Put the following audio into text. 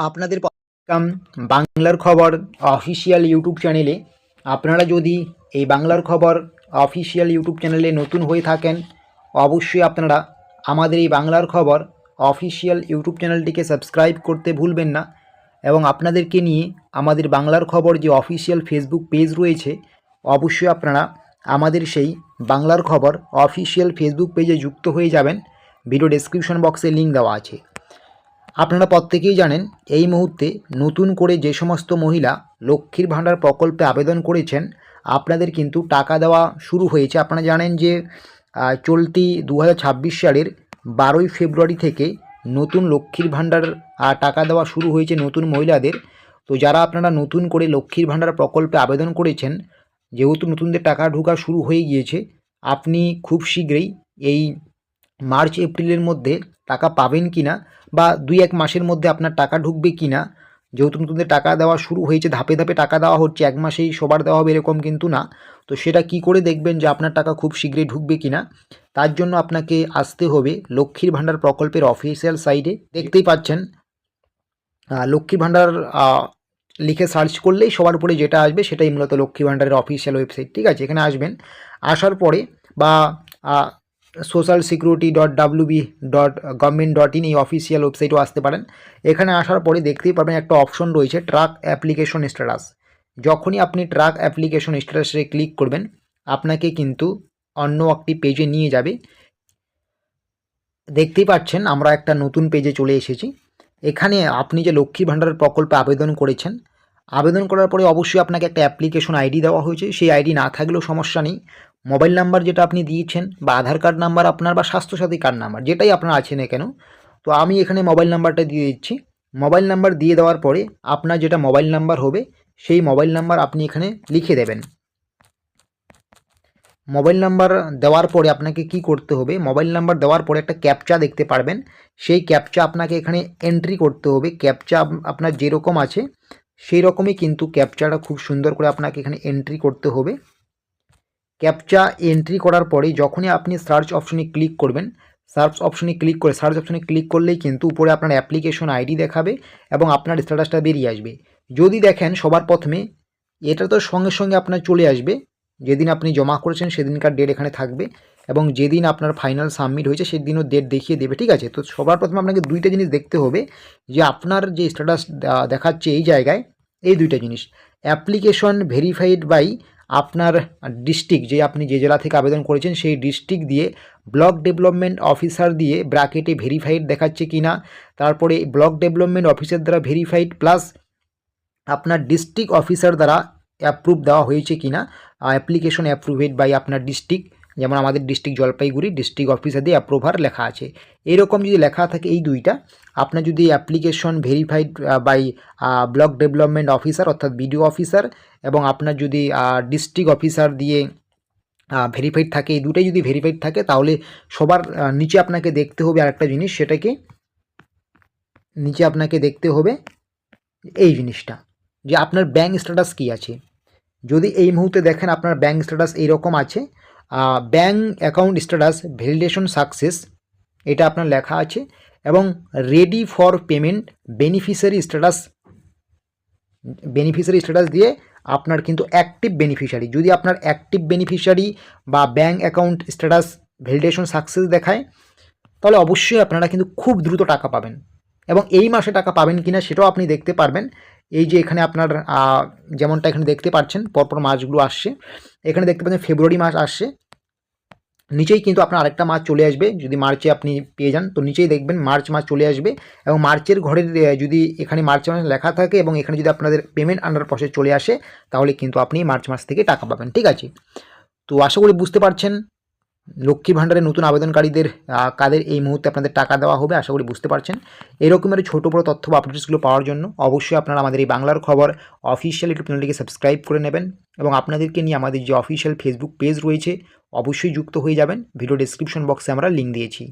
আপনাদের বাংলার খবর অফিসিয়াল ইউটিউব চ্যানেলে আপনারা যদি এই বাংলার খবর অফিসিয়াল ইউটিউব চ্যানেলে নতুন হয়ে থাকেন, অবশ্যই আপনারা আমাদের এই বাংলার খবর অফিসিয়াল ইউটিউব চ্যানেলটিকে সাবস্ক্রাইব করতে ভুলবেন না। এবং আপনাদেরকে নিয়ে আমাদের বাংলার খবর যে অফিসিয়াল ফেসবুক পেজ রয়েছে, অবশ্যই আপনারা আমাদের সেই বাংলার খবর অফিসিয়াল ফেসবুক পেজে যুক্ত হয়ে যাবেন। ভিডিও ডেসক্রিপশন বক্সে লিঙ্ক দেওয়া আছে। আপনারা প্রত্যেকেই জানেন এই মুহূর্তে নতুন করে যে সমস্ত মহিলা লক্ষ্মীর ভাণ্ডার প্রকল্পে আবেদন করেছেন, আপনাদের কিন্তু টাকা দেওয়া শুরু হয়েছে। আপনারা জানেন যে চলতি 2026 সালের 12ই ফেব্রুয়ারি থেকে নতুন লক্ষ্মীর ভাণ্ডার টাকা দেওয়া শুরু হয়েছে নতুন মহিলাদের। তো যারা আপনারা নতুন করে লক্ষ্মীর ভাণ্ডার প্রকল্পে আবেদন করেছেন, যেহেতু নতুনদের টাকা ঢোকা শুরু হয়ে গিয়েছে, আপনি খুব শীঘ্রই এই মার্চ এপ্রিলের মধ্যে টাকা পাবেন কিনা বা 2-1 মাসের মধ্যে আপনার টাকা ঢুকবে কিনা, যেহেতু নতুনদের টাকা দেওয়া শুরু হয়েছে, ধাপে ধাপে টাকা দেওয়া হচ্ছে, 1 মাসেই সবার দেওয়া হবে এরকম কিন্তু না। তো সেটা কি করে দেখবেন যে আপনার টাকা খুব শীঘ্রই ঢুকবে কিনা? তার জন্য আপনাকে আসতে হবে লক্ষ্মীর ভাণ্ডার প্রকল্পের অফিসিয়াল সাইটে। দেখতেই পাচ্ছেন লক্ষ্মীর ভাণ্ডার লিখে সার্চ করলেই সবার উপরে যেটা আসবে সেটাই মূলত লক্ষ্মী ভাণ্ডারের অফিসিয়াল ওয়েবসাইট। ঠিক আছে, এখানে আসবেন। আসার পরে বা social security.wb.government.in এই অফিসিয়াল ওয়েবসাইটও আসতে পারেন। এখানে আসার পরে দেখতেই পাবেন একটা অপশন রয়েছে ট্র্যাক অ্যাপ্লিকেশন স্ট্যাটাস। যখনই আপনি ট্র্যাক অ্যাপ্লিকেশন স্ট্যাটাসে ক্লিক করবেন, আপনাকে কিন্তু অন্য একটি পেজে নিয়ে যাবে। দেখতেই পাচ্ছেন আমরা একটা নতুন পেজে চলে এসেছি। এখানে আপনি যে লক্ষ্মী ভাণ্ডারের প্রকল্পে আবেদন করেছেন, আবেদন করার পরে অবশ্যই আপনাকে একটা অ্যাপ্লিকেশন আইডি দেওয়া হয়েছে। সেই আইডি না থাকলেও সমস্যা নেই, মোবাইল নাম্বার যেটা আপনি দিয়েছেন বা আধার কার্ড নাম্বার আপনার বা স্বাস্থ্যসাথী কার্ড নাম্বার যেটাই আপনার আছে না কেন, তো আমি এখানে মোবাইল নাম্বারটা দিয়ে দিচ্ছি। মোবাইল নাম্বার দিয়ে দেওয়ার পরে আপনার যেটা মোবাইল নাম্বার হবে সেই মোবাইল নাম্বার আপনি এখানে লিখে দেবেন। মোবাইল নাম্বার দেওয়ার পরে আপনাকে কি করতে হবে, মোবাইল নাম্বার দেওয়ার পরে একটা ক্যাপচা দেখতে পারবেন, সেই ক্যাপচা আপনাকে এখানে এন্ট্রি করতে হবে। ক্যাপচা আপনার যেরকম আছে সেই রকমই কিন্তু ক্যাপচাটা খুব সুন্দর করে আপনাকে এখানে এন্ট্রি করতে হবে। ক্যাপচা এন্ট্রি করার পরে যখনই আপনি সার্চ অপশনে ক্লিক করবেন, সার্চ অপশনে ক্লিক করলেই কিন্তু উপরে আপনার অ্যাপ্লিকেশন আইডি দেখাবে এবং আপনার স্ট্যাটাসটা বেরিয়ে আসবে। যদি দেখেন সবার প্রথমে এটা তো সঙ্গে সঙ্গে আপনার চলে আসবে, যেদিন আপনি জমা করেছেন সেদিনকার ডেট এখানে থাকবে এবং যেদিন আপনার ফাইনাল সাবমিট হয়েছে সেদিনও ডেট দেখিয়ে দেবে। ঠিক আছে, তো সবার প্রথমে আপনাকে দুইটা জিনিস দেখতে হবে যে আপনার যে স্ট্যাটাস দেখাচ্ছে এই জায়গায়, এই দুইটা জিনিস অ্যাপ্লিকেশন ভেরিফাইড বাই আপনার ডিস্ট্রিক্ট, যে আপনি যে জেলা থেকে আবেদন করেছেন সেই ডিস্ট্রিক্ট দিয়ে ব্লক ডেভেলপমেন্ট অফিসার দিয়ে ব্র্যাকেটে ভেরিফাইড দেখাচ্ছে কিনা, তারপরে ব্লক ডেভেলপমেন্ট অফিসার দ্বারা ভেরিফাইড প্লাস আপনার ডিস্ট্রিক্ট অফিসার দ্বারা অ্যাপ্রুভ দেওয়া হয়েছে কিনা, অ্যাপ্লিকেশন অ্যাপ্রুভেড বাই আপনার ডিস্ট্রিক্ট, যেমন আমাদের ডিস্ট্রিক্ট জলপাইগুড়ি ডিস্ট্রিক্ট অফিসার দিয়ে অ্যাপ্রুভার লেখা আছে। এরকম যদি লেখা থাকে এই দুইটা, আপনার যদি application verified by block development officer অর্থাৎ বিডিও অফিসার এবং আপনার যদি ডিস্ট্রিক্ট অফিসার দিয়ে ভেরিফাইড থাকে, এই দুটাই যদি ভেরিফাইড থাকে তাহলে সবার নিচে আপনাকে দেখতে হবে আরেকটা জিনিস, সেটাকে নিচে আপনাকে দেখতে হবে এই জিনিসটা যে আপনার ব্যাঙ্ক স্ট্যাটাস কী আছে। যদি এই মুহূর্তে দেখেন আপনার ব্যাঙ্ক স্ট্যাটাস এইরকম আছে, bank account status validation success, এটা আপনার লেখা আছে এবং ready for payment beneficiary status দিয়ে আপনার কিন্তু অ্যাক্টিভ বেনিফিশিয়ারি, যদি আপনার অ্যাক্টিভ বেনিফিশিয়ারি বা bank account status validation success দেখায় তাহলে অবশ্যই আপনারা কিন্তু খুব দ্রুত টাকা পাবেন এবং এই মাসে টাকা পাবেন কিনা সেটাও আপনি দেখতে পারবেন। এই যে এখানে আপনার যেমনটা এখানে দেখতে পাচ্ছেন পরপর মাসগুলো আসছে, এখানে দেখতে পাচ্ছেন ফেব্রুয়ারি মাস আসছে, নিচেই কিন্তু আপনার আরেকটা মাস চলে আসবে। যদি মার্চে আপনি পেয়ে যান তো নিচেই দেখবেন মার্চ মাস চলে আসবে এবং মার্চের ঘরের যদি এখানে মার্চ মাস লেখা থাকে এবং এখানে যদি আপনাদের পেমেন্ট আন্ডার প্রসেস চলে আসে তাহলে কিন্তু আপনি মার্চ মাস থেকে টাকা পাবেন। ঠিক আছে, তো আশা করি বুঝতে পারছেন লক্ষ্মী ভাণ্ডারের নতুন আবেদনকারীদের কাদের এই মুহূর্তে আপনাদের টাকা দেওয়া হবে। আশা করি বুঝতে পারছেন। এরকমের ছোটো বড়ো তথ্য বা আপডেটসগুলো পাওয়ার জন্য অবশ্যই আপনারা আমাদের এই বাংলার খবর অফিসিয়াল ইউটিউব চ্যানেলটিকে সাবস্ক্রাইব করে নেবেন এবং আপনাদেরকে নিয়ে আমাদের যে অফিসিয়াল ফেসবুক পেজ রয়েছে অবশ্যই যুক্ত হয়ে যাবেন। ভিডিও ডেসক্রিপশন বক্সে আমরা লিঙ্ক দিয়েছি।